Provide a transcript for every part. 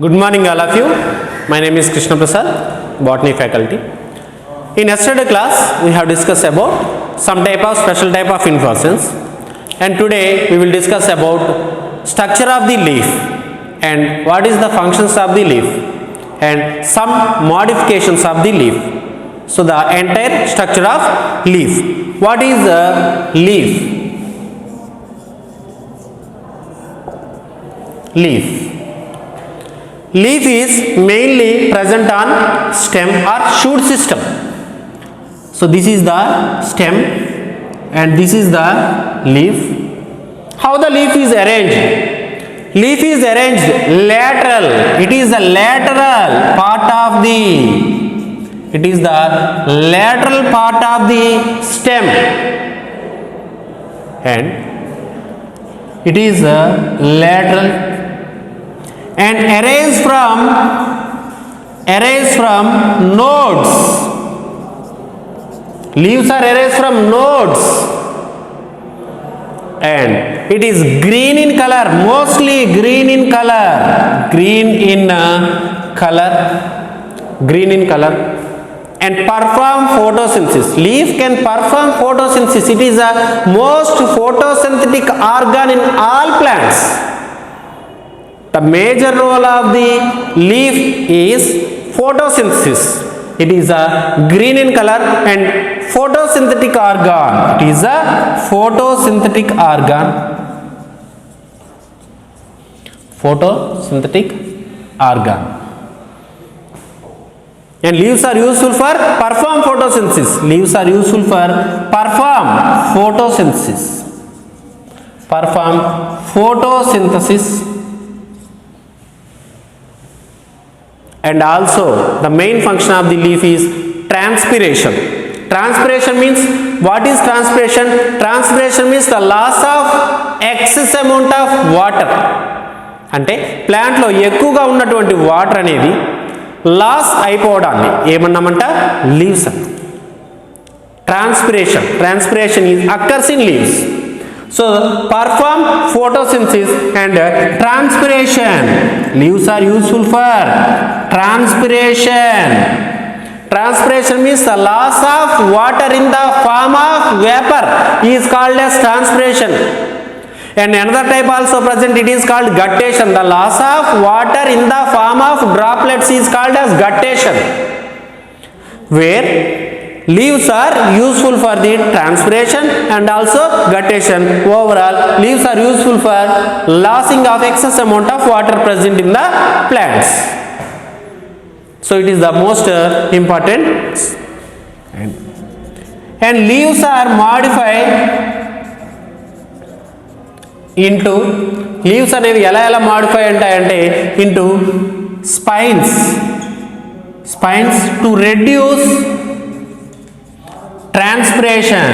Good morning all of you. My name is Krishna Prasad, Botany faculty. In yesterday class we have discussed about some type of special type of inflorescence, and today we will discuss about structure of the leaf and what is the functions of the leaf and some modifications of the leaf. So the entire structure of leaf. What is the leaf? Leaf is mainly present on stem or shoot system. So this is the stem and this is the leaf. How the leaf is arranged? Leaf is arranged lateral. It is the lateral part of the stem, and it is a lateral and arrays from nodes. Leaves are arrays from nodes, and it is green in color, mostly green in color, and perform photosynthesis. Leaf can perform photosynthesis. It is the most photosynthetic organ in all plants. The major role of the leaf is photosynthesis. It is a green in color and photosynthetic organ. It is a photosynthetic organ. And leaves are useful for perform photosynthesis. And also the main function of the leaf is transpiration. Transpiration means, what is transpiration? Transpiration means the loss of excess amount of water. అంటే plant లో ఎక్కువగా ఉన్నటువంటి water అనేది loss అయిపోవడాన్ని ఏమన్నామంట? Leaves. Transpiration is occurs in leaves. So perform photosynthesis and transpiration. Leaves are useful for transpiration. Transpiration means the loss of water in the form of vapor is called as transpiration. And another type also present, it is called guttation. The loss of water in the form of droplets is called as guttation, where leaves are useful for the transpiration and also guttation. Overall, leaves are useful for lossing of excess amount of water present in the plants. So it is the most important. And leaves are modified into, leaves అనేవి ఎలా modify ఉంటాయంటే into spines to reduce transpiration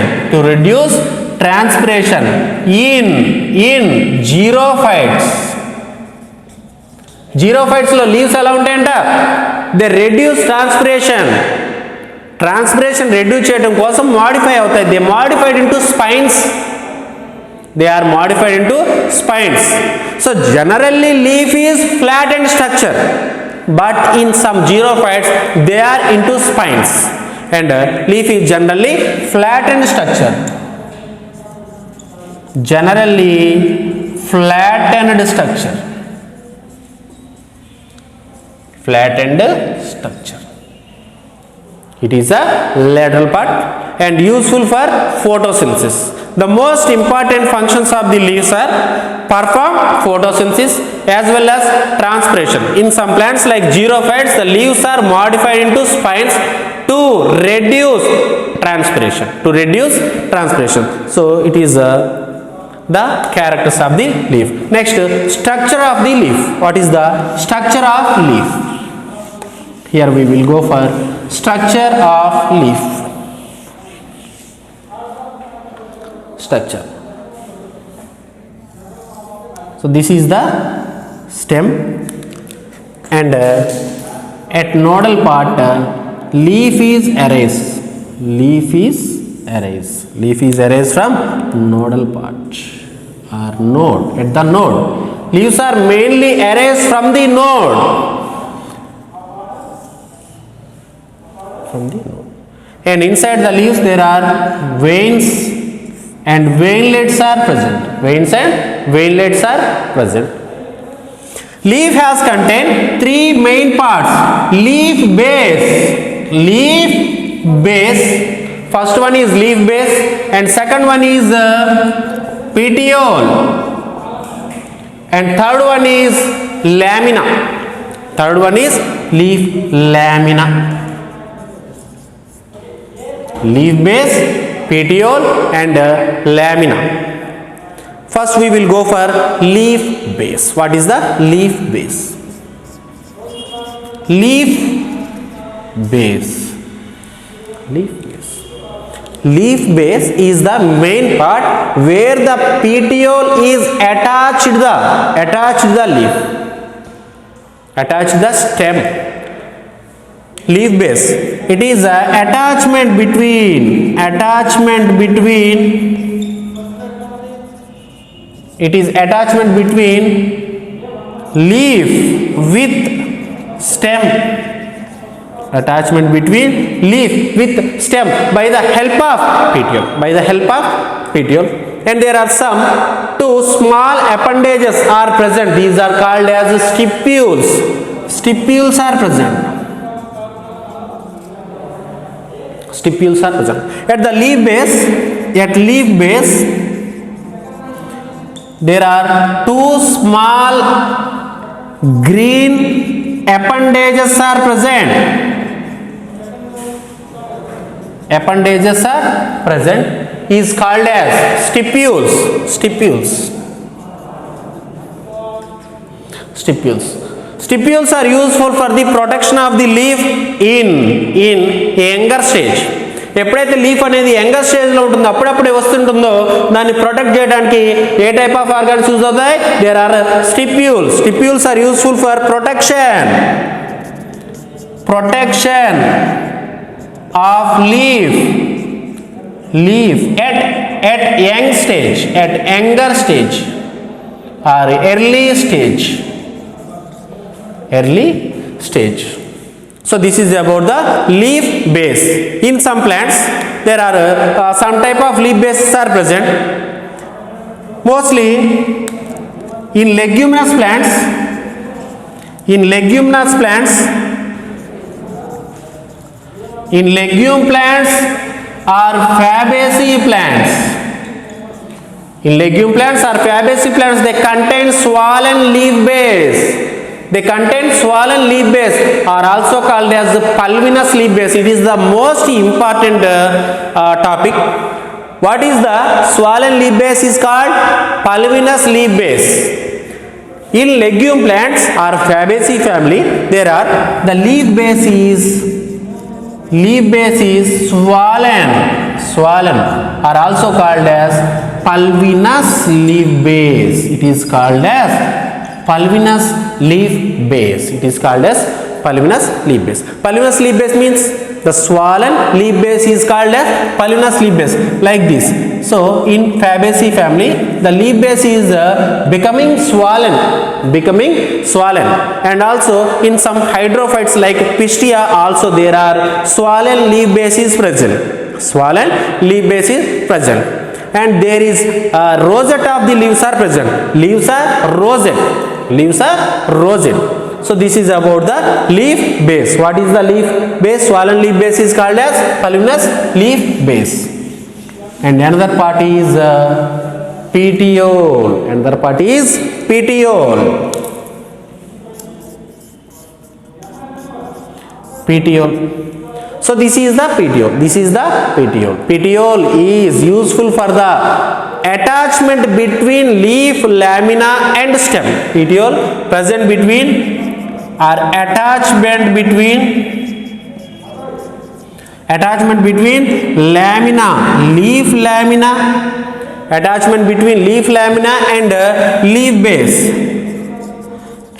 in xerophytes. Xerophytes లో leaves ఎలా ఉంటాయంట? They reduce transpiration reduce చేయడం కోసం modify అవుతాయి. They are modified into spines. So generally leaf is flattened structure, but in some xerophytes they are into spines. And leaf is generally flattened structure. It is a lateral part and useful for photosynthesis. The most important functions of the leaves are perform photosynthesis as well as transpiration. In some plants like xerophytes, the leaves are modified into spines to reduce transpiration. So it is the characters of the leaf. Next, structure of the leaf. What is the structure of leaf? Here we will go for structure of leaf. Structure. So this is the stem, and at nodal part leaf is arrays from nodal part or node. At the node Leaves are mainly arise from the node. And inside the leaves there are veins and veinlets are present. Veins and veinlets are present. Leaf has contained three main parts. Leaf base. First one is leaf base and second one is petiole and third one is lamina. Third one is leaf lamina. Leaf base, petiole and lamina. First we will go for leaf base. What is the leaf base? Leaf base. Leaf base is the main part where the petiole is attached the leaf, attached the stem. Leaf base, it is a attachment between leaf with stem. Attachment between leaf with stem by the help of petiole. And there are some two small appendages are present. These are called as stipules. Stipules are present. At the leaf base, there are two small green appendages are present. Is called as stipules. Stipules are useful for the protection of the leaf in younger stage. ఎప్పుడైతే leaf అనేది younger స్టేజ్లో ఉంటుందో అప్పుడప్పుడే వస్తుంటుందో దాన్ని protect చేయడానికి ఏ type of organs use అవుతాయి? There are stipules. Stipules are useful for protection of leaf at younger stage or early stage. So this is about the leaf base. In some plants there are some type of leaf bases are present, mostly in leguminous plants. In legume plants or Fabaceae plants. They contain swollen leaf base. Are also called as the pulvinous leaf base. It is the most important topic. What is the swollen leaf base? Is called pulvinous leaf base. In legume plants or Fabaceae family, there are the leaf base is swollen are also called as pulvinous leaf base. It is called as pulvinous leaf base. Pulvinous leaf base means the swollen leaf base is called as pulvinous leaf base, like this. So in Fabaceae family the leaf base is becoming swollen, and also in some hydrophytes like Pistia also there are swollen leaf base is present. And there is rosette of the leaves are present. Leaves are rosette. So this is about the leaf base. What is the leaf base? Swollen leaf base is called as pulvinous leaf base. And another part is petiole. So this is the petiole. Petiole is useful for the attachment between leaf lamina and stem. Petiole present between or attachment between leaf lamina and leaf base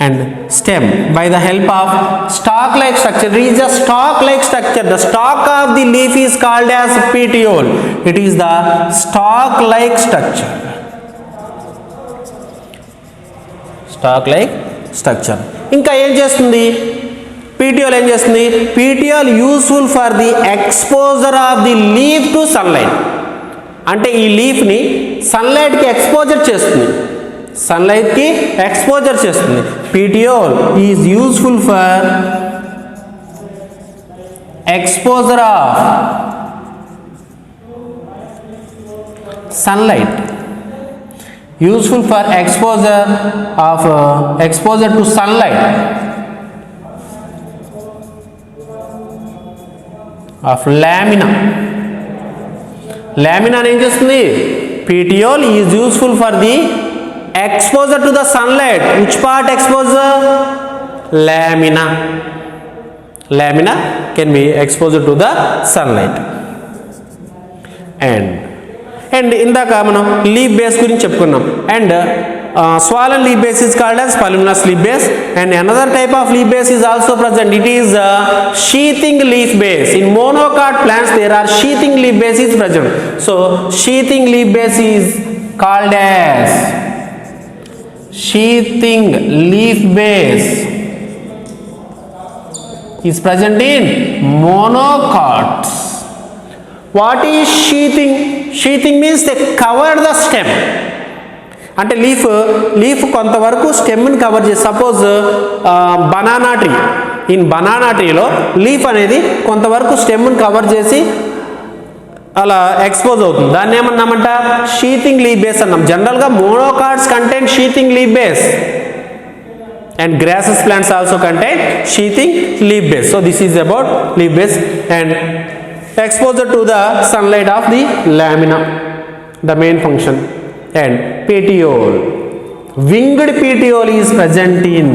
and stem by the help of stalk-like structure. It is a stalk-like structure. The stalk of the leaf is called as petiole. It is the stalk-like structure. Stalk like structure. ఇంకా ఏం చేస్తుంది petiole ఏం చేస్తుంది petiole useful for the exposure of the leaf to sunlight. అంటే ఈ లీఫ్ని సన్లైట్కి exposure చేస్తుంది, సన్లైట్కి ఎక్స్పోజర్ చేస్తుంది. Petiole is useful for exposure of sunlight, useful for exposure to sunlight of lamina. Lamina ఏం చేస్తుంది petiole is useful for the exposure to the sunlight. Which part exposure? Lamina. Lamina can be exposed to the sunlight. And ఇందాక మనం leaf base గురించి చెప్పుకున్నాం. And swollen leaf base is called as palluminous leaf base, and another type of leaf base is also present. It is sheathing leaf base. In monocot plants there are sheathing leaf base is present. So sheathing leaf base is called as sheathing leaf base is present in monocots. What is sheathing? Sheathing means they cover the stem. అంటే leaf కొంతవరకు స్టెమ్ని cover చేసి, suppose banana tree, in banana ట్రీలో leaf అనేది కొంతవరకు స్టెమ్ని cover చేసి అలా ఎక్స్పోజ్ అవుతుంది. దాన్ని ఏమన్నామంట షీతింగ్ లీఫ్ బేస్ అన్నాం. జనరల్గా monocots contain sheathing leaf base and grasses plants also contain sheathing leaf base. So this is about leaf base and exposure to the sunlight of the lamina, the main function. And petiole, winged petiole is present in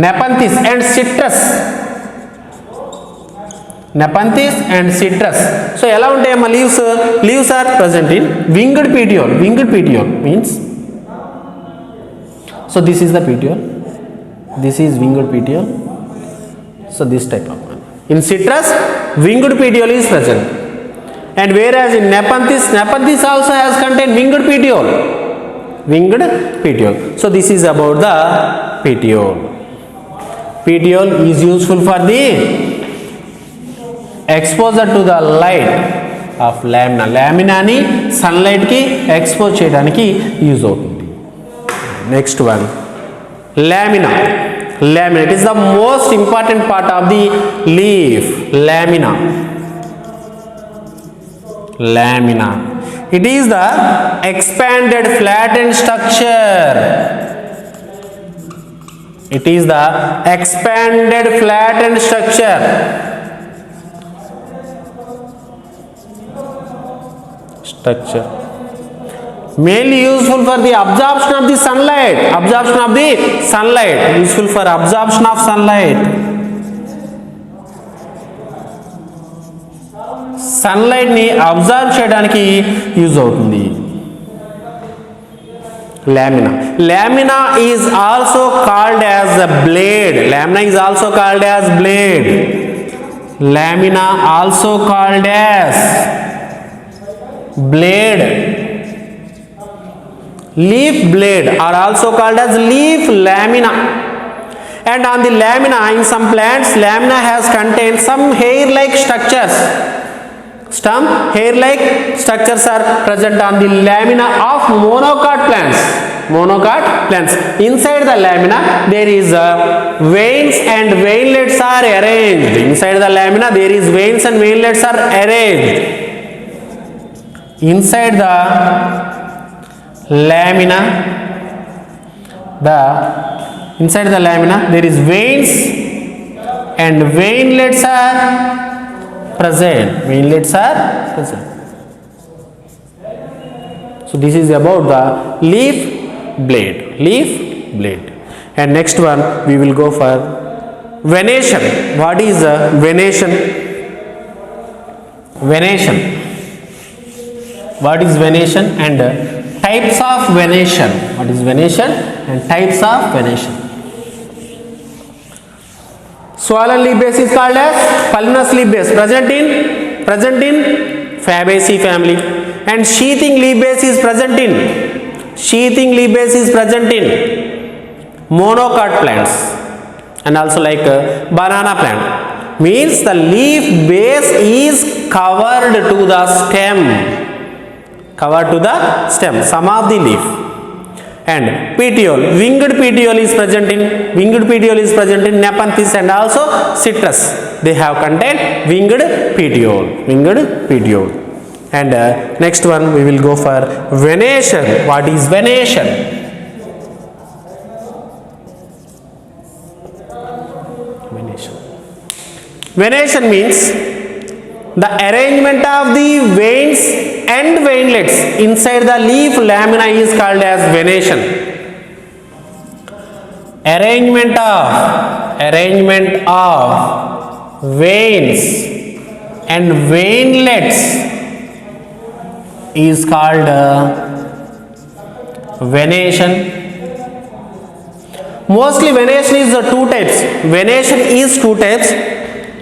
Nepenthes and citrus. Nepenthes and citrus. So ఎలా ఉంటాయమ్మా leaves are present in winged petiole. Winged petiole means, so this is the petiole, this is winged petiole. So this type of one. In citrus winged petiole is present, and whereas in Nepenthes also has contained winged petiole. So this is about the petiole. Petiole is useful for the exposure to the light of lamina. Lamina ni sunlight ki expose cheyadaniki use avutundi. Next one, lamina. It is the most important part of the leaf. Lamina. It is the expanded flattened structure. It is the expanded flattened structure. Mainly useful for the absorption of the sunlight. Useful for absorption of sunlight. Sunlight ni absorb cheyadaniki use avutundi. Lamina is also called as a blade. Lamina also called as blade. Leaf blade are also called as leaf lamina. And on the lamina, in some plants, lamina has contained some hair-like structures. Some hair-like structures are present on the lamina of monocot plants. Inside the lamina there is veins and veinlets are arranged. Inside the lamina there is veins and veinlets are arranged. Inside the lamina there is veins and veinlets are present. So this is about the leaf blade. And next one we will go for venation. What is venation? What is venation and types of venation? What is venation and types of venation? Swollen leaf base is called as pulmonous leaf base, present in Fabaceae family, and sheathing leaf base is present in monocot plants, and also like banana plant. Means the leaf base is covered to the stem, some of the leaf. And petiole, winged petiole is present in Nepenthes and also citrus. They have contained winged petiole. And next one we will go for venation. What is venation? Venation means the arrangement of the veins and veinlets inside the leaf lamina is called as venation. Arrangement of veins and veinlets is called venation. Mostly venation is two types. Venation is two types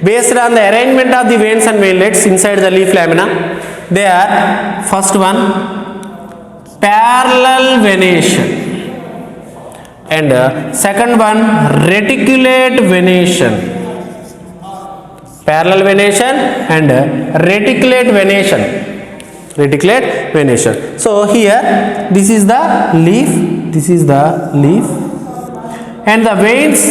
based on the arrangement of the veins and veinlets inside the leaf lamina. They are, first one, parallel venation, and second one, reticulate venation. Parallel venation and reticulate venation. So here this is the leaf, and the veins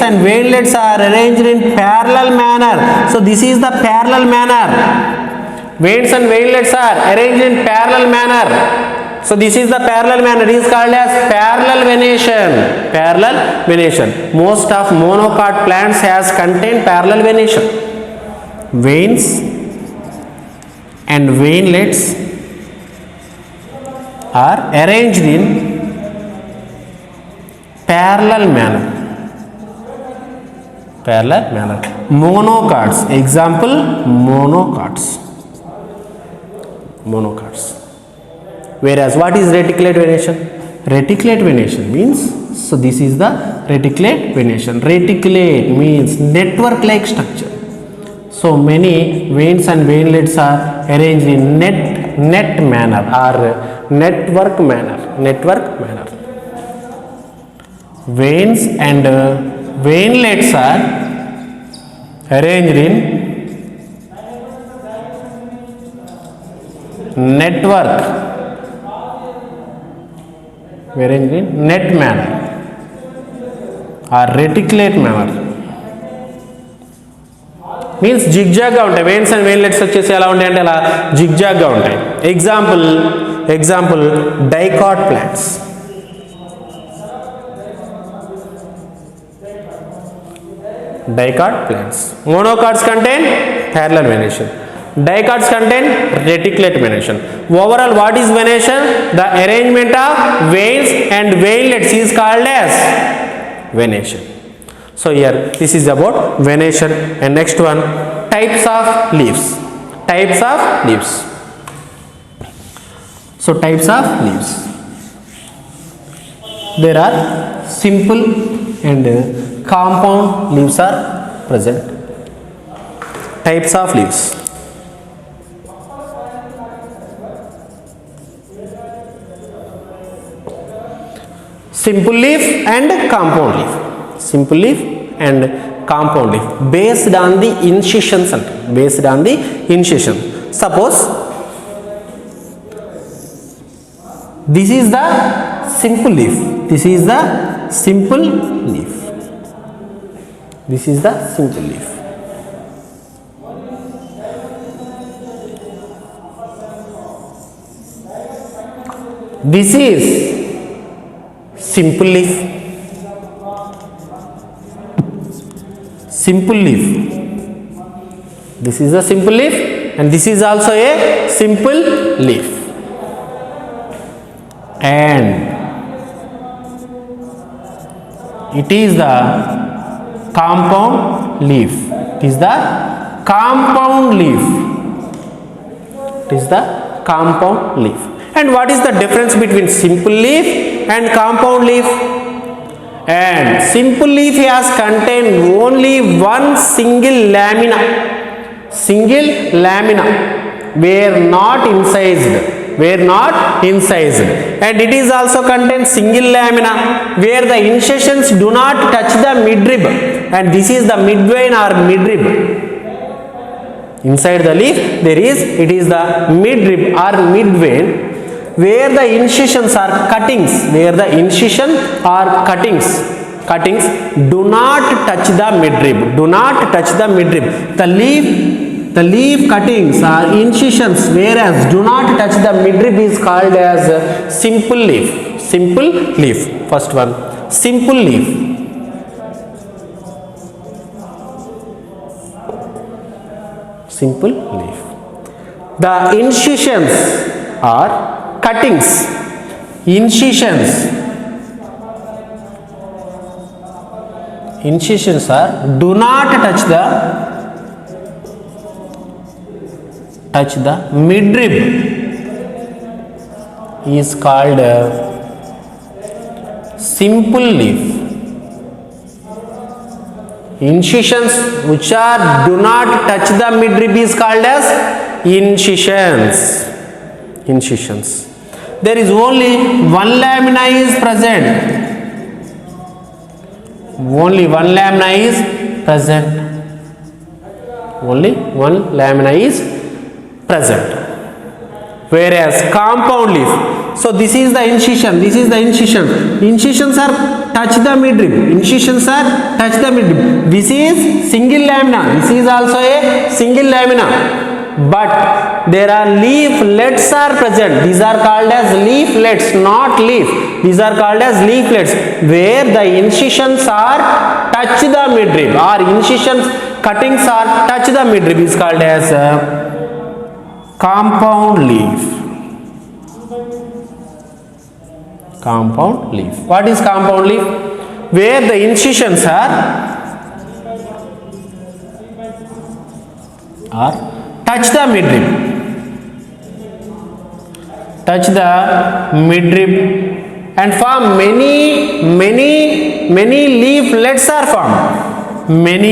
and veinlets are arranged in parallel manner. So this is the parallel manner. Veins and veinlets are arranged in parallel manner. So this is the parallel manner. It is called as parallel venation. Most of monocot plants has contained parallel venation. Veins and veinlets are arranged in parallel manner. Monocots. Example, monocots. Whereas what is reticulate venation? Reticulate venation means, so this is the reticulate venation. Reticulate means network like structure. So many veins and veinlets are arranged in net manner or network manner. Veins and veinlets are arranged in net manner or reticulate manner. Means zigzag గా ఉంటాయి. veins and veinlets వచ్చేసి ఎలా ఉంటాయి అంటే అలా zigzag గా ఉంటాయి. Example dicot plants. Monocots contain parallel venation. Dicots contain reticulate venation. Overall, what is venation? The arrangement of veins and veinlets is called as venation. So here this is about venation. And next one, types of leaves. So types of leaves. There are simple and compound leaves are present. Types of leaves. Simple leaf and compound leaf. Based on the incision. Suppose this is the simple leaf. This is the simple leaf. This is simple leaf. This is a simple leaf and this is also a simple leaf. And it is the compound leaf. And what is the difference between simple leaf and compound leaf? and simple leaf has contained only one single lamina were not incised, and it is also contains single lamina where the incisions do not touch the midrib, and this is the midvein or midrib. Inside the leaf it is the midrib or midvein where the incisions are cuttings, do not touch the midrib, the leaf cuttings are incisions whereas do not touch the midrib is called as simple leaf. First one, simple leaf. The incisions are cuttings, incisions are do not touch the midrib is called simple leaf. Incisions which are do not touch the midrib is called as incisions. There is only one lamina is present. Only one lamina is present. Whereas compound leaf, so this is the incision, incisions are touch the midrib, this is single lamina, this is also a single lamina, but there are leaflets are present. These are called as leaflets, not leaf. These are called as leaflets where the incisions are touch the midrib, or incisions cuttings are touch the midrib is called as compound leaf. What is compound leaf? Where the incisions are touch the midrib and form many leaflets are formed. Many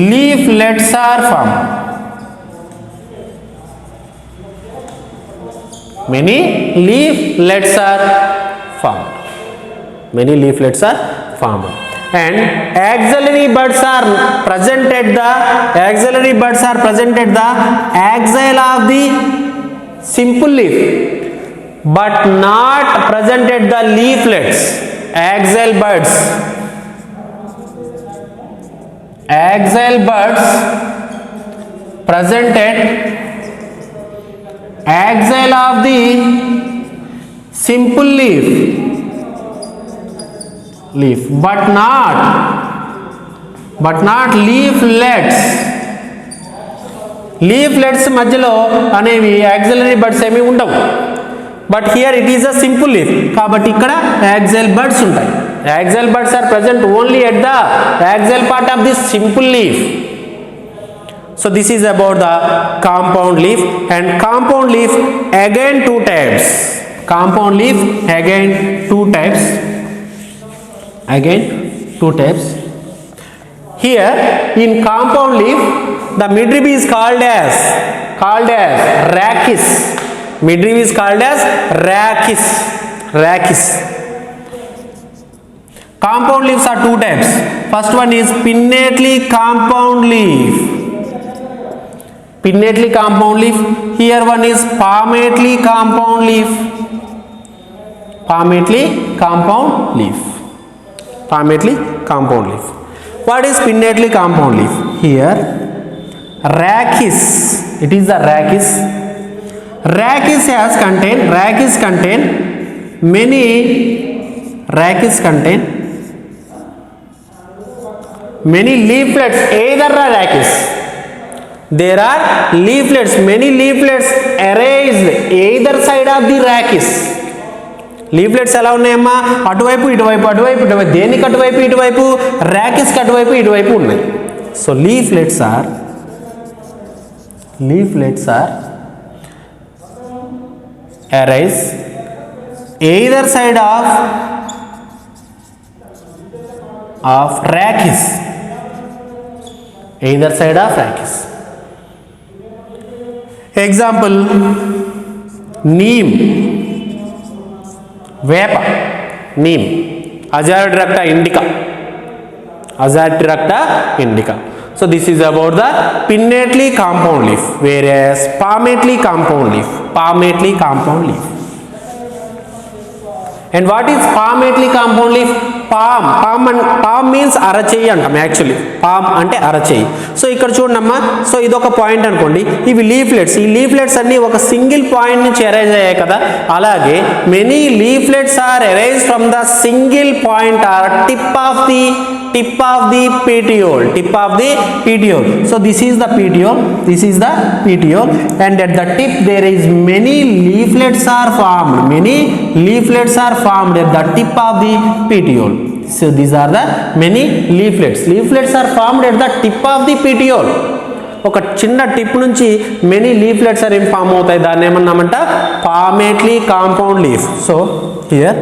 leaflets are formed. And axillary buds are present at the axil of the simple leaf, but not present at the leaflets. Axil buds present at axil of the simple leaf, but not leaflets. Leaflets మధ్యలో అనేవి axillary buds ఏమీ ఉండవు, but here it is a simple leaf కాబట్టి ఇక్కడ axial buds ఉంటాయి. Axial buds are present only at the axial part of this simple leaf. So this is about the compound leaf, and compound leaf again two types. Here in compound leaf the midrib is called as rachis. Compound leaves are two types. First one is pinnately compound leaf. Here one is palmately compound leaf. What is pinnately compound leaf? Here rachis, it is the rachis. Rachis contain many leaflets, either rachis. There are leaflets, many leaflets arranged either side of the rachis. Leaflets ఎలా ఉన్నాయమ్మా, అటువైపు ఇటువైపు దేనికి అటువైపు ఇటువైపు, rachis కి అటువైపు ఇటువైపు ఉన్నాయి. So leaflets are arranged either side of of rachis, either side of rachis. Example, neem, వేప, neem. Azadirachta indica, Azadirachta indica. So this is about the pinnately compound leaf, whereas palmately compound leaf, palmately compound leaf. And what is palmately compound leaf? Palm means aracheyi antam, actually palm ante aracheyi. So ikkada chudamma, so idoka point anukondi, ivi leaflets, ee leaflets anni oka single point nunchi arise ayyayi kada, alage many leaflets are arise from the single point or tip of the petiole, tip of the petiole. So this is the petiole, this is the petiole, and at the tip there is many leaflets are formed, many leaflets are formed at the tip of the petiole. So these are the many leaflets, leaflets are formed at the tip of the petiole. ఒక చిన్న tip నుంచి many leaflets are form అవుతాయి, దాన్ని ఏమన్నామంట, palmately compound leaf. So here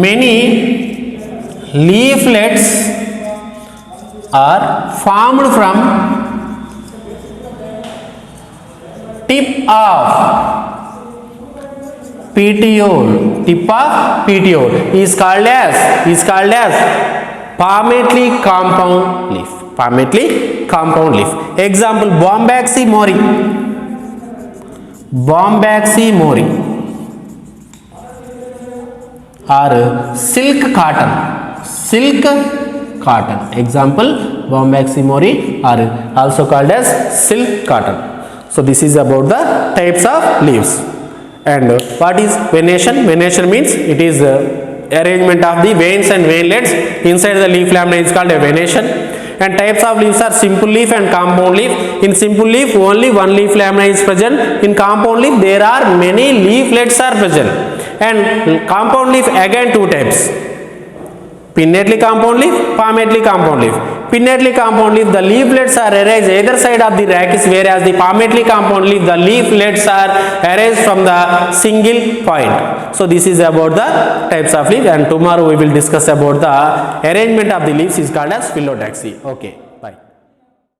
many leaflets are formed from tip of petiole, tip of petiole is called as palmately compound leaf, palmately compound leaf. Example, Bombax mori, Bombax mori, or silk cotton, silk cotton. Example, Bombax mori, or also called as silk cotton. So this is about the types of leaves. And what is venation? Venation means it is arrangement of the veins and veinlets inside the leaf lamina is called a venation. And types of leaves are simple leaf and compound leaf. In simple leaf only one leaf lamina is present. In compound leaf there are many leaflets are present. And compound leaf again two types, pinnately compound leaf, palmately compound leaf. Pinnately compound leaf, the leaflets are arise either side of the rachis, whereas the palmately compound leaf, the leaflets are arise from the single point. So this is about the types of leaf, and tomorrow we will discuss about the arrangement of the leaves is called as phyllotaxy. Okay.